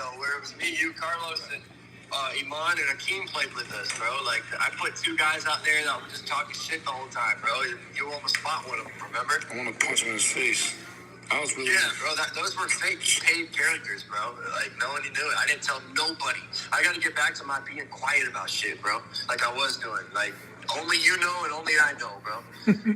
video where it was me, you, Carlos, and Iman and Akeem played with us, bro. Like, I put two guys out there that were just talking shit the whole time, bro. You almost fought one of them, remember? I want to punch him in his face. Yeah, bro, those were fake paid characters, bro. Like, no one knew it. I didn't tell nobody. I got to get back to my being quiet about shit, bro. Like I was doing. Like, only you know and only I know, bro.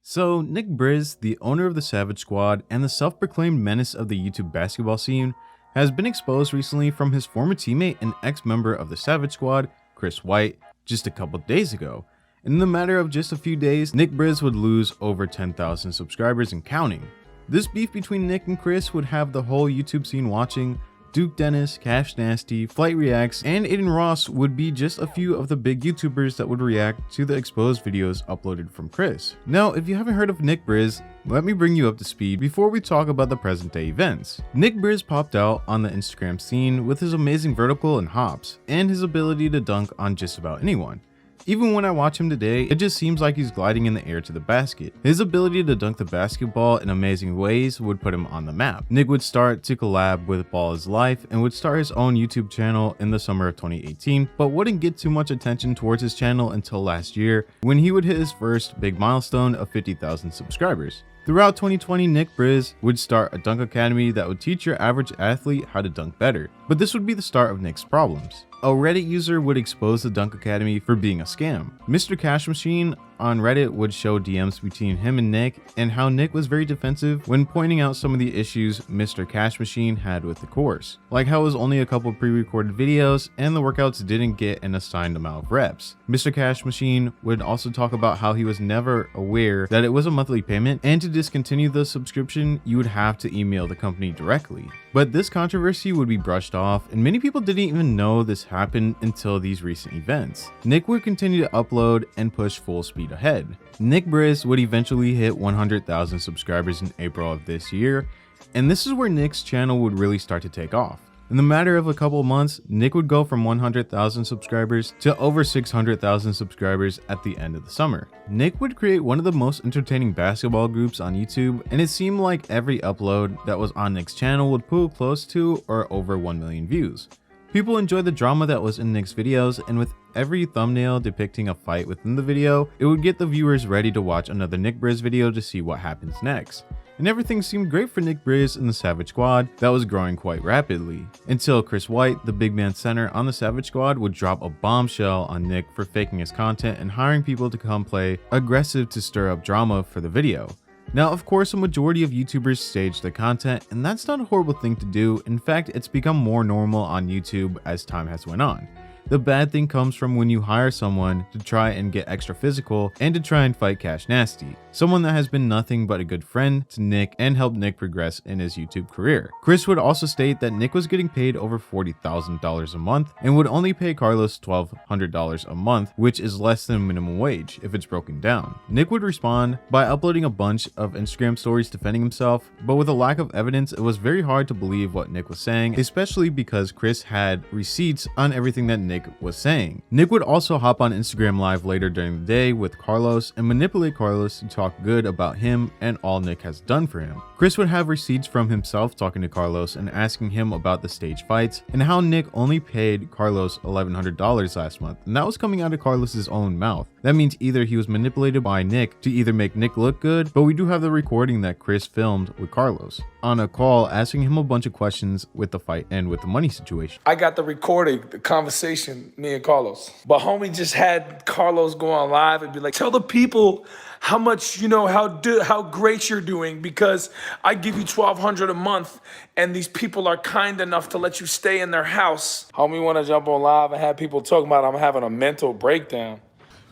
So, Nick Briz, the owner of the Savage Squad and the self-proclaimed menace of the YouTube basketball scene, has been exposed recently from his former teammate and ex-member of the Savage Squad, Chris Whyte, just a couple days ago. In the matter of just a few days, Nick Briz would lose over 10,000 subscribers and counting. This beef between Nick and Chris would have the whole YouTube scene watching. Duke Dennis, Cash Nasty, Flight Reacts, and Aiden Ross would be just a few of the big YouTubers that would react to the exposed videos uploaded from Chris. Now, if you haven't heard of Nick Briz, let me bring you up to speed before we talk about the present day events. Nick Briz popped out on the Instagram scene with his amazing vertical and hops, and his ability to dunk on just about anyone. Even when I watch him today, it just seems like he's gliding in the air to the basket. His ability to dunk the basketball in amazing ways would put him on the map. Nick would start to collab with Ball Is Life and would start his own YouTube channel in the summer of 2018, but wouldn't get too much attention towards his channel until last year when he would hit his first big milestone of 50,000 subscribers. Throughout 2020, Nick Briz would start a dunk academy that would teach your average athlete how to dunk better. But this would be the start of Nick's problems. A Reddit user would expose the Dunk Academy for being a scam. Mr. Cash Machine on Reddit would show DMs between him and Nick, and how Nick was very defensive when pointing out some of the issues Mr. Cash Machine had with the course, like how it was only a couple pre-recorded videos and the workouts didn't get an assigned amount of reps. Mr. Cash Machine would also talk about how he was never aware that it was a monthly payment, and to discontinue the subscription you would have to email the company directly. But this controversy would be brushed off, and many people didn't even know this happened until these recent events. Nick would continue to upload and push full speed ahead. Nick Briz would eventually hit 100,000 subscribers in April of this year, and this is where Nick's channel would really start to take off. In the matter of a couple of months, Nick would go from 100,000 subscribers to over 600,000 subscribers at the end of the summer. Nick would create one of the most entertaining basketball groups on YouTube, and it seemed like every upload that was on Nick's channel would pull close to or over 1 million views. People enjoyed the drama that was in Nick's videos, and with every thumbnail depicting a fight within the video, it would get the viewers ready to watch another Nick Briz video to see what happens next. And everything seemed great for Nick Briz and the Savage Squad that was growing quite rapidly, until Chris Whyte, the big man center on the Savage Squad, would drop a bombshell on Nick for faking his content and hiring people to come play aggressive to stir up drama for the video. Now, of course, a majority of YouTubers stage the content, and that's not a horrible thing to do. In fact, it's become more normal on YouTube as time has went on. The bad thing comes from when you hire someone to try and get extra physical and to try and fight Cash Nasty, someone that has been nothing but a good friend to Nick and helped Nick progress in his YouTube career. Chris would also state that Nick was getting paid over $40,000 a month and would only pay Carlos $1,200 a month, which is less than minimum wage if it's broken down. Nick would respond by uploading a bunch of Instagram stories defending himself, but with a lack of evidence, it was very hard to believe what Nick was saying, especially because Chris had receipts on everything that Nick was saying. Nick would also hop on Instagram Live later during the day with Carlos and manipulate Carlos to talk good about him and all Nick has done for him. Chris would have receipts from himself talking to Carlos and asking him about the stage fights and how Nick only paid Carlos $1,100 last month, and that was coming out of Carlos's own mouth. That means either he was manipulated by Nick to either make Nick look good, but we do have the recording that Chris filmed with Carlos on a call asking him a bunch of questions with the fight and with the money situation. I got the recording, the conversation, me and Carlos. But homie just had Carlos go on live and be like, tell the people how much, you know, how great you're doing, because I give you $1,200 a month and these people are kind enough to let you stay in their house. Homie want to jump on live and have people talking about I'm having a mental breakdown.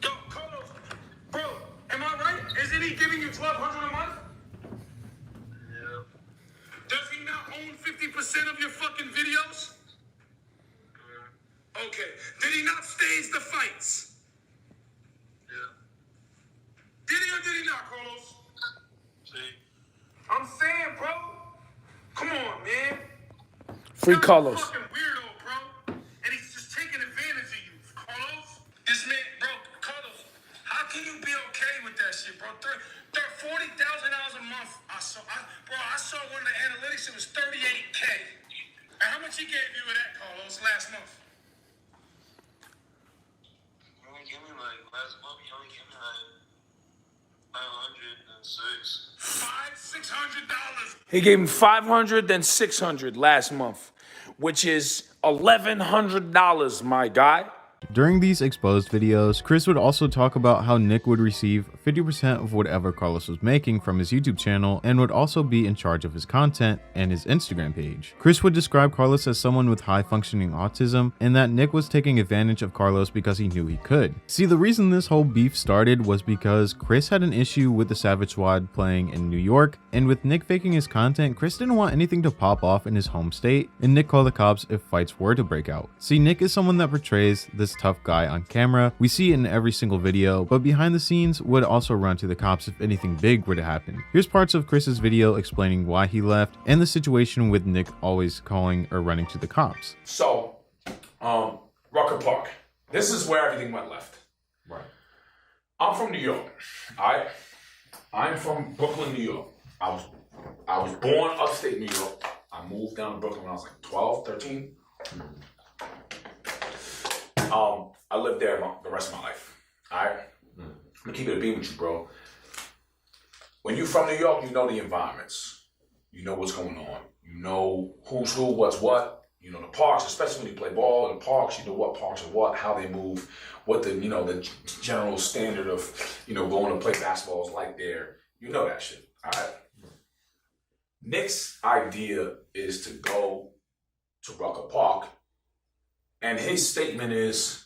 Yo, Carlos, bro, am I right? Isn't he giving you $1,200 a month? Yeah. Does he not own 50% of your fucking videos? Okay. Did he not stage the fights? Yeah. Did he or did he not, Carlos? See? I'm saying, bro. Come on, man. Free Carlos. Fucking weirdo, bro. And he's just taking advantage of you, Carlos. This man, bro, Carlos, how can you be okay with that shit, bro? $40,000 a month. I saw one of the analytics, it was $38K. And how much he gave you of that, Carlos, last month? He only gave me like last month. He only gave me like 506. $600. He gave him 500, then 600 last month, which is $1,100, my guy. During these exposed videos, Chris would also talk about how Nick would receive 50% of whatever Carlos was making from his YouTube channel and would also be in charge of his content and his Instagram page. Chris would describe Carlos as someone with high functioning autism and that Nick was taking advantage of Carlos because he knew he could. See, the reason this whole beef started was because Chris had an issue with the Savage Squad playing in New York, and with Nick faking his content, Chris didn't want anything to pop off in his home state, and Nick called the cops if fights were to break out. See, Nick is someone that portrays this tough guy on camera. We see it in every single video, but behind the scenes would also run to the cops if anything big were to happen. Here's parts of Chris's video explaining why he left and the situation with Nick always calling or running to the cops. So, Rucker Park. This is where everything went left. Right. I'm from New York. Alright? I'm from Brooklyn, New York. I was born upstate New York. I moved down to Brooklyn when I was like 12, 13. I lived there the rest of my life. Alright? I'm gonna keep it a beam with you, bro. When you're from New York, you know the environments. You know what's going on. You know who's who, what's what. You know the parks, especially when you play ball in the parks. You know what parks are what, how they move, what the the general standard of going to play basketball is like there. You know that shit. Alright? Nick's idea is to go to Rucker Park, and his statement is,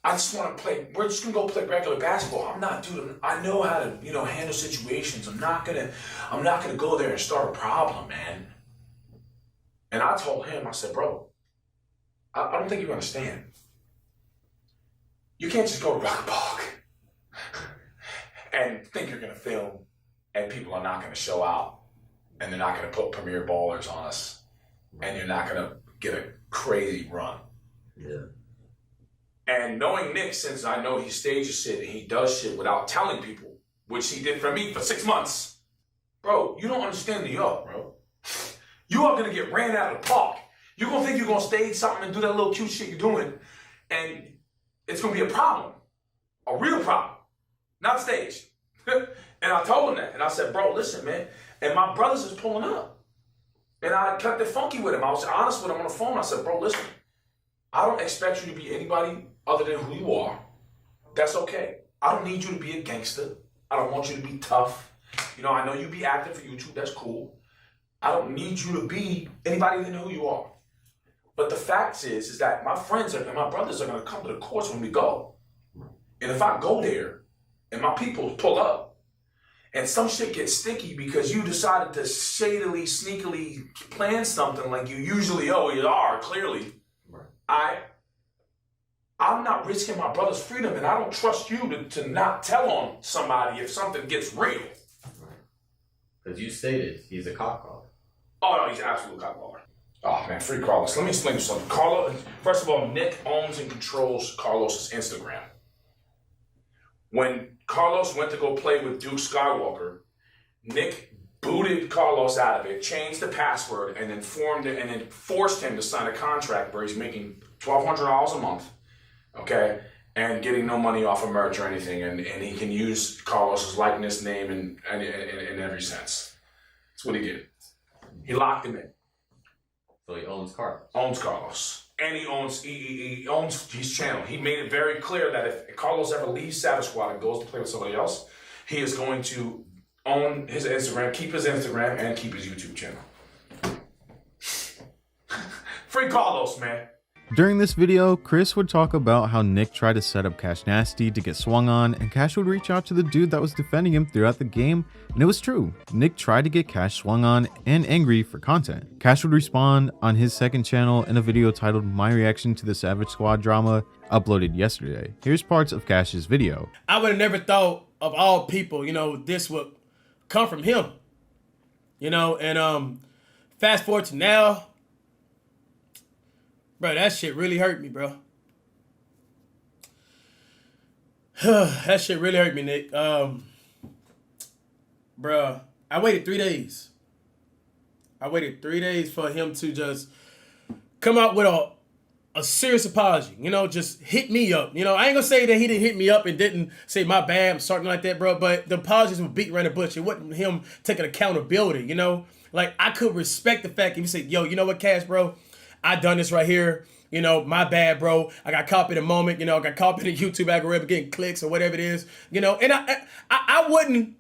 I just want to play. We're just gonna go play regular basketball. I'm not, dude. I know how to, handle situations. I'm not gonna go there and start a problem, man. And I told him, I said, bro, I don't think you understand. You can't just go to Rock Park and think you're gonna film, and people are not gonna show out, and they're not gonna put premier ballers on us, and you're not gonna get a crazy run. Yeah. And knowing Nick, since I know he stages shit and he does shit without telling people, which he did for me for 6 months, bro, you don't understand New York, bro. You are gonna get ran out of the park. You're gonna think you're gonna stage something and do that little cute shit you're doing, and it's gonna be a problem, a real problem, not staged. And I told him that, and I said, bro, listen, man. And my brothers is pulling up, and I kept it funky with him. I was honest with him on the phone. I said, bro, listen, I don't expect you to be anybody other than who you are. That's okay. I don't need you to be a gangster. I don't want you to be tough. I know you be acting for YouTube. That's cool. I don't need you to be anybody other than who you are. But the fact is that my friends and my brothers are going to come to the courts when we go. And if I go there and my people pull up and some shit gets sticky because you decided to shadily, sneakily plan something like you usually always are, clearly, I'm not risking my brother's freedom, and I don't trust you to not tell on somebody if something gets real. Because you stated he's a cop caller. Oh, no, he's an absolute cop caller. Oh, man, free Carlos. Let me explain you something. First of all, Nick owns and controls Carlos's Instagram. When Carlos went to go play with Duke Skywalker, Nick booted Carlos out of it, changed the password, and then forced him to sign a contract where he's making $1,200 a month, okay, and getting no money off of merch or anything, and he can use Carlos's likeness, name, in every sense. That's what he did. He locked him in. So he owns Carlos. Owns Carlos. And he owns his channel. He made it very clear that if Carlos ever leaves Savage Squad and goes to play with somebody else, he is going to own his Instagram, keep his Instagram, and keep his YouTube channel. Free Carlos, man. During this video, Chris would talk about how Nick tried to set up Cash Nasty to get swung on, and Cash would reach out to the dude that was defending him throughout the game, and it was true. Nick tried to get Cash swung on and angry for content. Cash would respond on his second channel in a video titled My Reaction to the Savage Squad Drama, uploaded yesterday. Here's parts of Cash's video. I would have never thought of all people, this would come from him. And fast forward to now, bro, that shit really hurt me, bro. That shit really hurt me, Nick. Bro, I waited 3 days. I waited 3 days for him to just come out with a serious apology. You know, just hit me up. You know, I ain't gonna say that he didn't hit me up and didn't say my bad, something like that, bro. But the apologies were beat around the bush. It wasn't him taking accountability. You know, like I could respect the fact if you say, yo, you know what, Cash, bro, I done this right here. You know, my bad, bro. I got caught in a moment. You know, I got caught in the YouTube algorithm getting clicks or whatever it is. You know, and I wouldn't.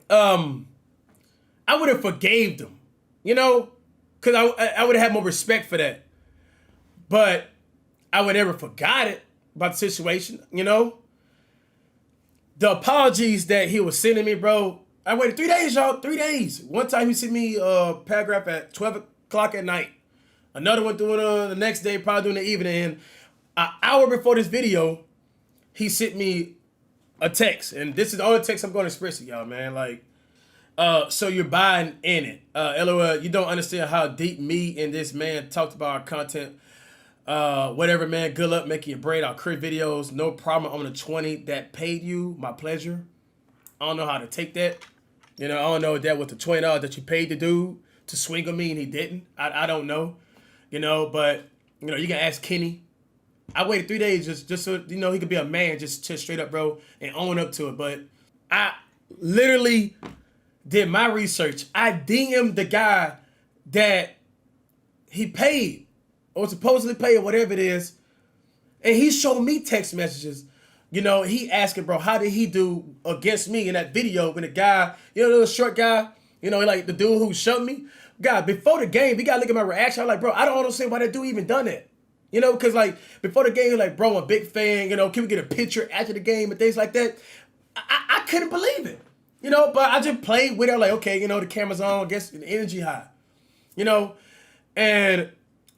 I would have forgave them. You know, because I would have had more respect for that. But I would never forgot it about the situation, you know? The apologies that he was sending me, bro, I waited 3 days, y'all, 3 days. One time he sent me a paragraph at 12 o'clock at night. Another one doing the next day, probably doing the evening. And an hour before this video, he sent me a text. And this is the only text I'm going to express to y'all, man. Like, so you're buying in it. LOL, you don't understand how deep me and this man talked about our content. Whatever, man. Good luck making your bread. I'll create videos. No problem. I'm the 20 that paid you. My pleasure. I don't know how to take that. You know, I don't know if that was the $20 that you paid the dude to swing on me and he didn't. I don't know. You know, but, you know, you can ask Kenny. I waited 3 days just so, you know, he could be a man, just straight up, bro, and own up to it. But I literally did my research. I DM'd the guy that he paid or supposedly paid or whatever it is. And he showed me text messages. You know, he asking, bro, how did he do against me in that video when the guy, you know, the little short guy, you know, like the dude who shot me? God, before the game, you got to look at my reaction. I'm like, bro, I don't understand why that dude even done that. You know, because, like, before the game, like, bro, I'm a big fan. You know, can we get a picture after the game and things like that? I couldn't believe it. You know, but I just played with it. Like, okay, you know, the camera's on. I guess the energy high. You know, and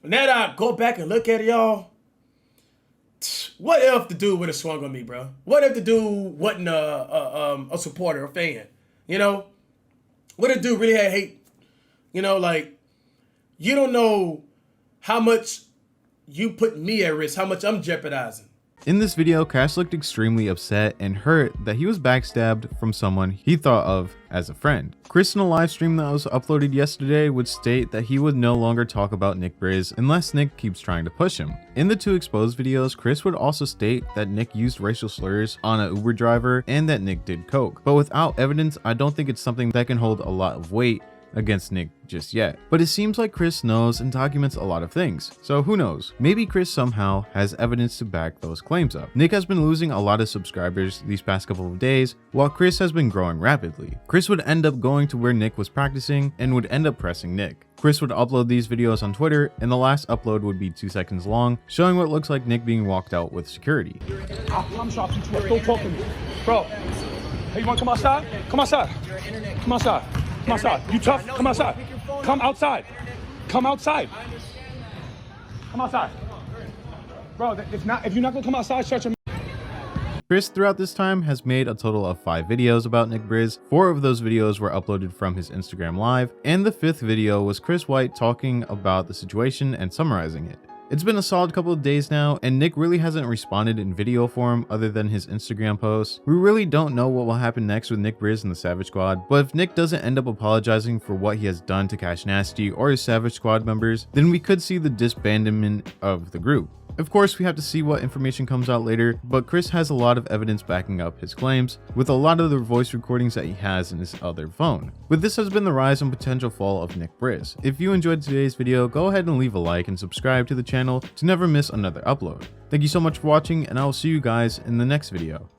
now that I go back and look at it, y'all, what if the dude would have swung on me, bro? What if the dude wasn't a supporter, a fan? You know? What if the dude really had hate? You know, like, you don't know how much you put me at risk, how much I'm jeopardizing. In this video, Cash looked extremely upset and hurt that he was backstabbed from someone he thought of as a friend. Chris in a live stream that was uploaded yesterday would state that he would no longer talk about Nick Briz unless Nick keeps trying to push him. In the 2 exposed videos, Chris would also state that Nick used racial slurs on an Uber driver and that Nick did coke. But without evidence, I don't think it's something that can hold a lot of weight against Nick just yet. But it seems like Chris knows and documents a lot of things, so who knows? Maybe Chris somehow has evidence to back those claims up. Nick has been losing a lot of subscribers these past couple of days, while Chris has been growing rapidly. Chris would end up going to where Nick was practicing and would end up pressing Nick. Chris would upload these videos on Twitter, and the last upload would be 2 seconds long, showing what looks like Nick being walked out with security. I'm shopping. Don't talk to me. Bro, hey, you want to come outside? Come outside. Come outside. Come outside. You tough? Come outside. Come outside. Come outside. Come outside. Bro, if you're not gonna come outside, shut your mouth. Chris throughout this time has made a total of 5 videos about Nick Briz. 4 of those videos were uploaded from his Instagram live, and the 5th video was Chris Whyte talking about the situation and summarizing it. It's been a solid couple of days now, and Nick really hasn't responded in video form other than his Instagram posts. We really don't know what will happen next with Nick Briz and the Savage Squad, but if Nick doesn't end up apologizing for what he has done to Cash Nasty or his Savage Squad members, then we could see the disbandment of the group. Of course, we have to see what information comes out later, but Chris has a lot of evidence backing up his claims, with a lot of the voice recordings that he has in his other phone. But this has been the rise and potential fall of Nick Briz. If you enjoyed today's video, go ahead and leave a like and subscribe to the channel to never miss another upload. Thank you so much for watching, and I will see you guys in the next video.